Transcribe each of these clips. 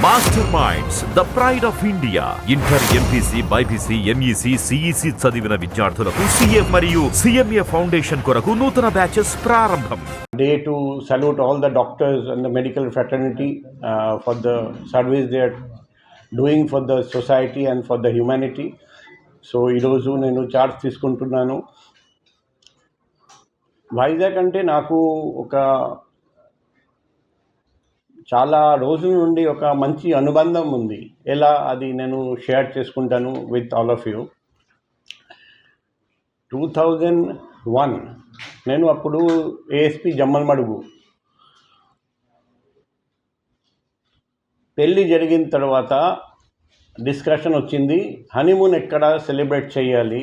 Master minds the pride of India. Inter, MPC, BiPC, MEC, CEC చదివిన విద్యార్థులకు CA మరియు CMA foundation కొరకు నూతన బ్యాచెస్ ప్రారంభం. Day to salute all the doctors and the medical fraternity for the service they are doing for the society and for the humanity. So ఈరోజు నేను charge తీసుకుంటున్నాను. వైజాగ్ అంటే నాకు ఒక చాలా రోజుల నుండి ఒక మంచి అనుబంధం ఉంది. ఎలా అది నేను షేర్ చేసుకుంటాను విత్ ఆల్ ఆఫ్ యూ. 2001 నేను అప్పుడు ఏఎస్పి జమ్మలమడుగు. పెళ్ళి జరిగిన తర్వాత డిస్కషన్ వచ్చింది, హనీమూన్ ఎక్కడ సెలబ్రేట్ చేయాలి.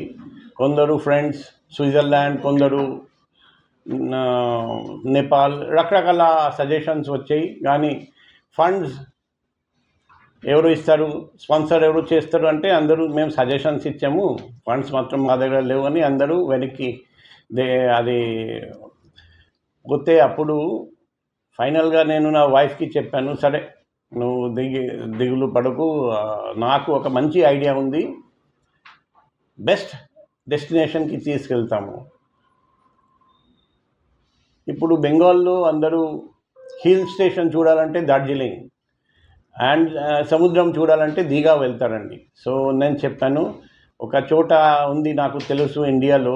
కొందరు ఫ్రెండ్స్ స్విట్జర్లాండ్, కొందరు నేపాల్, రకరకాల సజెషన్స్ వచ్చాయి. కానీ ఫండ్స్ ఎవరు ఇస్తారు, స్పాన్సర్ ఎవరు చేస్తారు అంటే అందరూ మేము సజెషన్స్ ఇచ్చాము, ఫండ్స్ మాత్రం మా దగ్గర లేవు అని అందరూ వెనక్కి అది పోతే. అప్పుడు ఫైనల్గా నేను నా వైఫ్కి చెప్పాను, సరే నువ్వు దిగులు పడకు, నాకు ఒక మంచి ఐడియా ఉంది, బెస్ట్ డెస్టినేషన్కి తీసుకెళ్తాము. ఇప్పుడు బెంగాల్లో అందరూ హిల్ స్టేషన్ చూడాలంటే డార్జిలింగ్, అండ్ సముద్రం చూడాలంటే దీఘా వెళ్తారండి. సో నేను చెప్పాను, ఒక చోట ఉంది నాకు తెలుసు ఇండియాలో,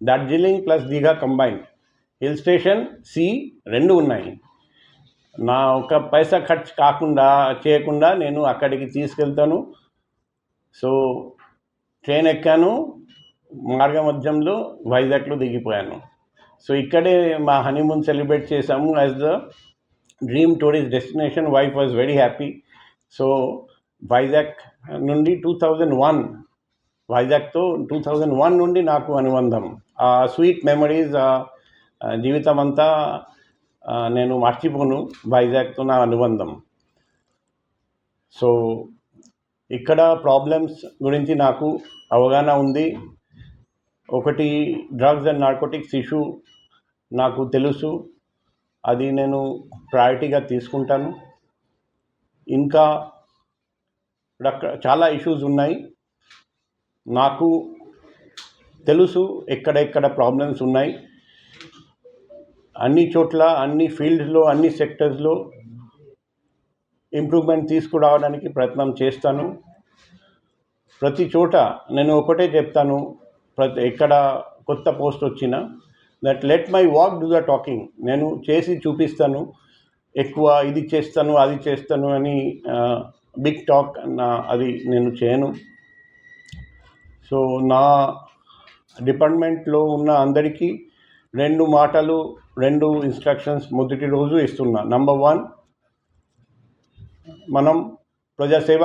Darjeeling plus Digha combined, hill station, sea రెండు ఉన్నాయి. నా ఒక పైసా ఖర్చు చేయకుండా నేను అక్కడికి తీసుకెళ్తాను. సో ట్రైన్ ఎక్కాను, మార్గ మధ్యంలో వైజాగ్లో దిగిపోయాను. సో ఇక్కడే మా హనీమూన్ సెలబ్రేట్ చేసాము as the dream tourist destination. Wife was very happy. So Vizag నుండి 2001, వైజాగ్తో 2001 నుండి నాకు అనుబంధం. ఆ స్వీట్ మెమరీస్ జీవితం అంతా నేను మర్చిపోను. వైజాగ్తో నా అనుబంధం. సో ఇక్కడ ప్రాబ్లమ్స్ గురించి నాకు అవగాహన ఉంది. ఒకటి డ్రగ్స్ అండ్ నార్కోటిక్స్ ఇష్యూ నాకు తెలుసు, అది నేను ప్రయారిటీగా తీసుకుంటాను. ఇంకా చాలా ఇష్యూస్ ఉన్నాయి, నాకు తెలుసు ఎక్కడెక్కడ ప్రాబ్లమ్స్ ఉన్నాయి. అన్ని చోట్ల, అన్ని ఫీల్డ్స్లో, అన్ని సెక్టర్స్లో ఇంప్రూవ్మెంట్ తీసుకురావడానికి ప్రయత్నం చేస్తాను. ప్రతి చోట నేను ఒకటే చెప్తాను, ఎక్కడ కొత్త పోస్ట్ వచ్చినా, that let my walk do the talking. నేను చేసి చూపిస్తాను, ఎక్కువ ఇది చేస్తాను అది చేస్తాను అని బిగ్ టాక్ అది నేను చేయను. సో నా డిపార్ట్మెంట్లో ఉన్న అందరికీ 2 ఇన్స్ట్రక్షన్స్ మొదటి రోజు ఇస్తున్నా. నంబర్ 1, మనం ప్రజాసేవ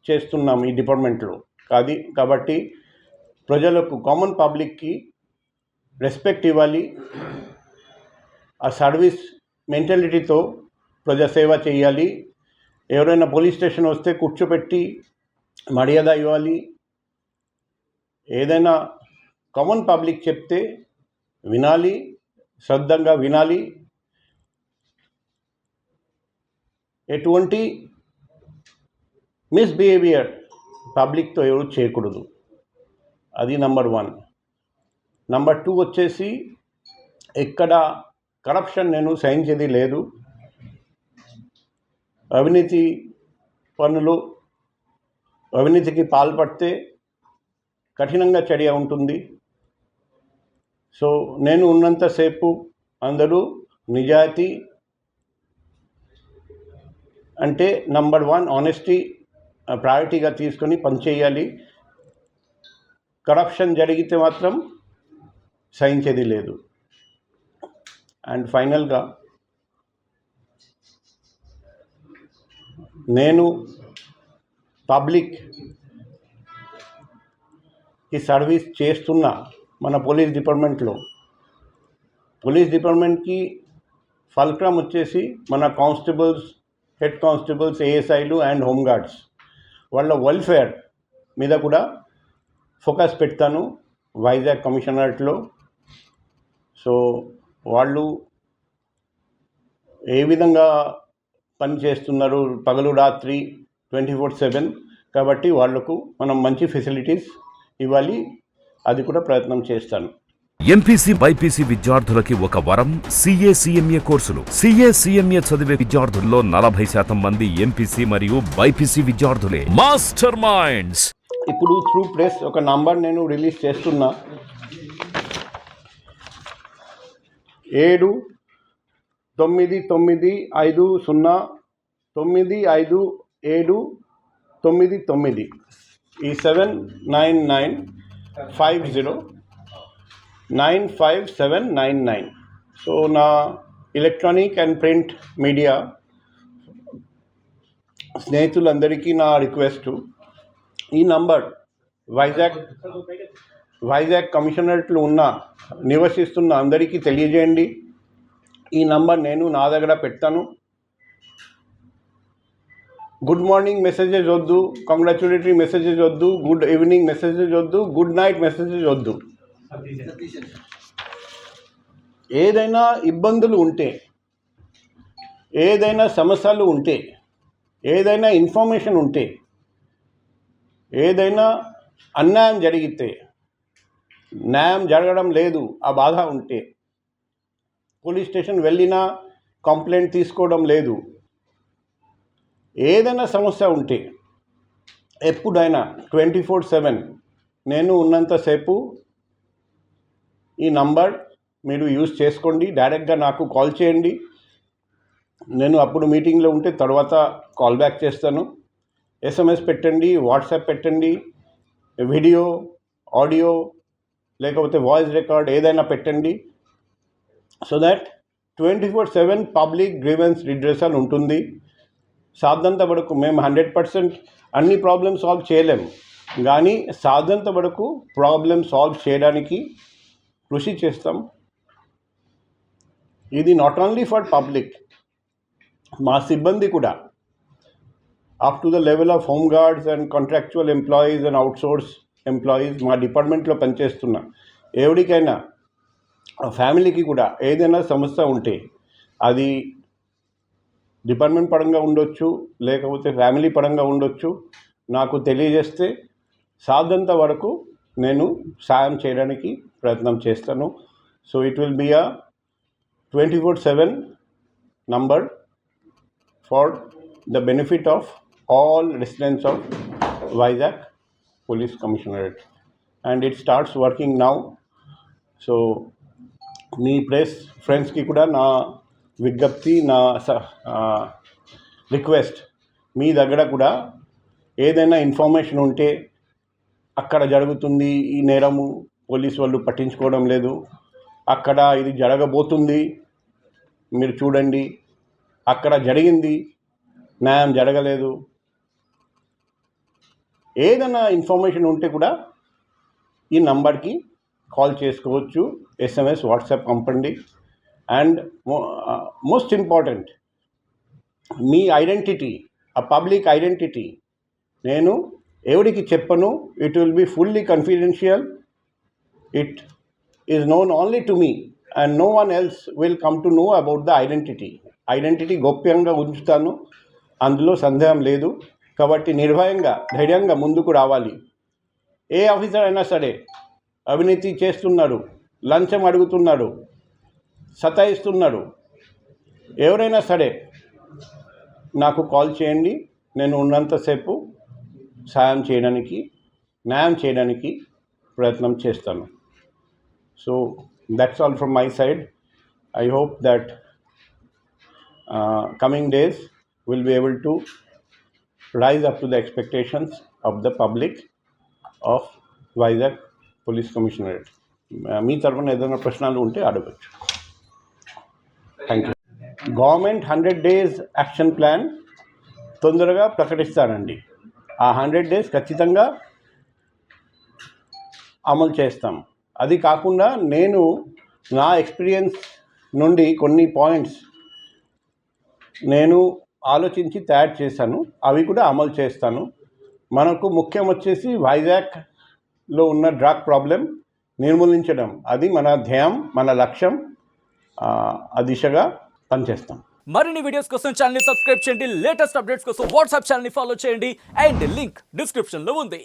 చేస్తున్నాం ఈ డిపార్ట్మెంట్లో కాబట్టి ప్రజలకు, కామన్ పబ్లిక్కి రెస్పెక్ట్ ఇవ్వాలి. ఆ సర్వీస్ మెంటాలిటీతో ప్రజాసేవ చేయాలి. ఎవరైనా పోలీస్ స్టేషన్ వస్తే కూర్చోపెట్టి మర్యాద ఇవ్వాలి. ఏదైనా కామన్ పబ్లిక్ చెప్తే వినాలి, శ్రద్ధంగా వినాలి. ఎటువంటి మిస్బిహేవియర్ పబ్లిక్తో ఎవరు చేయకూడదు. అది నంబర్ 1. నంబర్ 2 వచ్చేసి, ఎక్కడ కరప్షన్ నేను సహించేది లేదు. అవినీతికి పాల్పడితే కఠినంగా చర్య ఉంటుంది. సో నేను ఉన్నంతసేపు అందరూ నిజాయితీ అంటే నంబర్ 1 ఆనెస్టీ ప్రయారిటీగా తీసుకొని పనిచేయాలి. కరప్షన్ జరిగితే మాత్రం సహించేది లేదు. అండ్ ఫైనల్గా నేను పబ్లిక్కి సర్వీస్ చేస్తున్నా. మన పోలీస్ డిపార్ట్మెంట్కి ఫల్క్రమ్ వచ్చేసి మన కానిస్టేబుల్స్, హెడ్ కానిస్టేబుల్స్, ఏఎస్ఐలు అండ్ హోంగార్డ్స్ వాళ్ళ వెల్ఫేర్ మీద కూడా ఫోకస్ పెడతాను వైజాగ్ కమిషనరేట్లో. సో వాళ్ళు ఏ విధంగా పని చేస్తున్నారు పగలు రాత్రి 24/7. కాబట్టి వాళ్లకు మనం మంచి ఫెసిలిటీస్ ఇవ్వాలి, అది కూడా ప్రయత్నం చేస్తాను. ఎంపీసీ బైపీసీ విద్యార్థులకి ఒక వరం సిఏ సిఎంఏ కోర్సులు. సిఏ సిఎంఏ చదివే విద్యార్థుల్లో 40% మంది ఎంపీసీ మరియు బైపీసీ విద్యార్థులే. Master Minds. ఇప్పుడు త్రూ ప్రెస్ ఒక నంబర్ నేను రిలీజ్ చేస్తున్నా. 7995095799. ఈ 79950957799. సో నా ఎలక్ట్రానిక్ అండ్ ప్రింట్ మీడియా స్నేహితులందరికీ నా రిక్వెస్ట్, ఈ నంబర్ వైజాగ్ కమిషనరేట్లో నివసిస్తున్న అందరికీ తెలియజేయండి. ఈ నంబర్ నేను నా దగ్గర పెడతాను. గుడ్ మార్నింగ్ మెసేజెస్ వద్దు, కంగ్రాచులేటరీ మెసేజెస్ వద్దు, గుడ్ ఈవినింగ్ మెసేజెస్ వద్దు, గుడ్ నైట్ మెసేజెస్ వద్దు. ఏదైనా ఇబ్బందులు ఉంటే, ఏదైనా సమస్యలు ఉంటే, ఏదైనా ఇన్ఫర్మేషన్ ఉంటే, ఏదైనా అన్యాయం జరిగితే, న్యాయం జరగడం లేదు ఆ బాధ ఉంటే, పోలీస్ స్టేషన్ వెళ్ళినా కంప్లైంట్ తీసుకోవడం లేదు, ఏదైనా సమస్య ఉంటే ఎప్పుడైనా 24/7 నేను ఉన్నంతసేపు ఈ నంబర్ మీరు యూజ్ చేసుకోండి. డైరెక్ట్గా నాకు కాల్ చేయండి. నేను అప్పుడు మీటింగ్లో ఉంటే తర్వాత కాల్ బ్యాక్ చేస్తాను. SMS పెట్టండి, వాట్సాప్ పెట్టండి, వీడియో ఆడియో లేకపోతే వాయిస్ రికార్డ్ ఏదైనా పెట్టండి. So that 24/7 public grievance redressal ఉంటుంది. సాధ్యంత వరకు మేము 100% అన్ని ప్రాబ్లమ్ సాల్వ్ చేయలేము, కానీ సాధ్యంత వరకు ప్రాబ్లమ్ సాల్వ్ చేయడానికి కృషి చేస్తాం. ఇది నాట్ ఓన్లీ ఫర్ పబ్లిక్, మా సిబ్బంది కూడా up to the level of home guards and contractual employees and outsource employees మా డిపార్ట్మెంట్లో పనిచేస్తున్న ఎవరికైనా ఫ్యామిలీకి కూడా ఏదైనా సమస్య ఉంటే, అది డిపార్ట్మెంట్ పరంగా ఉండొచ్చు లేకపోతే ఫ్యామిలీ పరంగా ఉండొచ్చు, నాకు తెలియజేస్తే సాధ్యంత వరకు నేను సాయం చేయడానికి ప్రయత్నం చేస్తాను. So it will be a 24/7 number for the benefit of all residents of Vizag police commissionerate, and it starts working now. So me press ఫ్రెండ్స్కి కూడా నా విజ్ఞప్తి, నా రిక్వెస్ట్, మీ దగ్గర కూడా ఏదైనా ఇన్ఫర్మేషన్ ఉంటే, అక్కడ జరుగుతుంది ఈ నేరము, పోలీసు వాళ్ళు పట్టించుకోవడం లేదు, అక్కడ ఇది జరగబోతుంది మీరు చూడండి, అక్కడ జరిగింది న్యాయం జరగలేదు, ఏదైనా ఇన్ఫర్మేషన్ ఉంటే కూడా ఈ నంబర్కి కాల్ చేసుకోవచ్చు, SMS వాట్సాప్ పంపండి. అండ్ మోస్ట్ ఇంపార్టెంట్, మీ ఐడెంటిటీ, ఆ పబ్లిక్ ఐడెంటిటీ నేను ఎవరికి చెప్పను. It will be fully confidential. It is known only to me and no one else will come to know about the identity గోప్యంగా ఉంచుతాను, అందులో సందేహం లేదు. కాబట్టి నిర్భయంగా ధైర్యంగా ముందుకు రావాలి. ఏ ఆఫీసర్ అయినా సరే అవినీతి చేస్తున్నాడు, లంచం అడుగుతున్నాడు, సతాయిస్తున్నాడు, ఎవరైనా సరే నాకు కాల్ చేయండి. నేను ఉన్నంతసేపు సాయం చేయడానికి, న్యాయం చేయడానికి ప్రయత్నం చేస్తాను. So that's all from my side. I hope that coming days will be able to rise up to the expectations of the public of Vizag Police Commissionerate. మీ తరఫున ఏదైనా ప్రశ్నలు ఉంటే అడగచ్చు. Thank you. Government 100 days action plan తొందరగా ప్రకటిస్తానండి. ఆ 100 days ఖచ్చితంగా అమలు చేస్తాం. అది కాకుండా నేను నా ఎక్స్పీరియన్స్ నుండి కొన్ని పాయింట్స్ నేను ఆలోచించి తయారు చేశాను, అవి కూడా అమలు చేస్తాను. మనకు ముఖ్యం వచ్చేసి వైజాగ్లో ఉన్న డ్రగ్ ప్రాబ్లం నిర్మూలించడం, అది మన ధ్యేయం, మన లక్ష్యం. ఆ దిశగా పనిచేస్తాం. మరిన్ని వీడియోస్ కోసం ఛానల్ ని సబ్స్క్రైబ్ చేయండి, లేటెస్ట్ అప్డేట్స్ కోసం వాట్సాప్ ఛానల్ ని ఫాలో చేయండి అండ్ లింక్ డిస్క్రిప్షన్ లో ఉంది.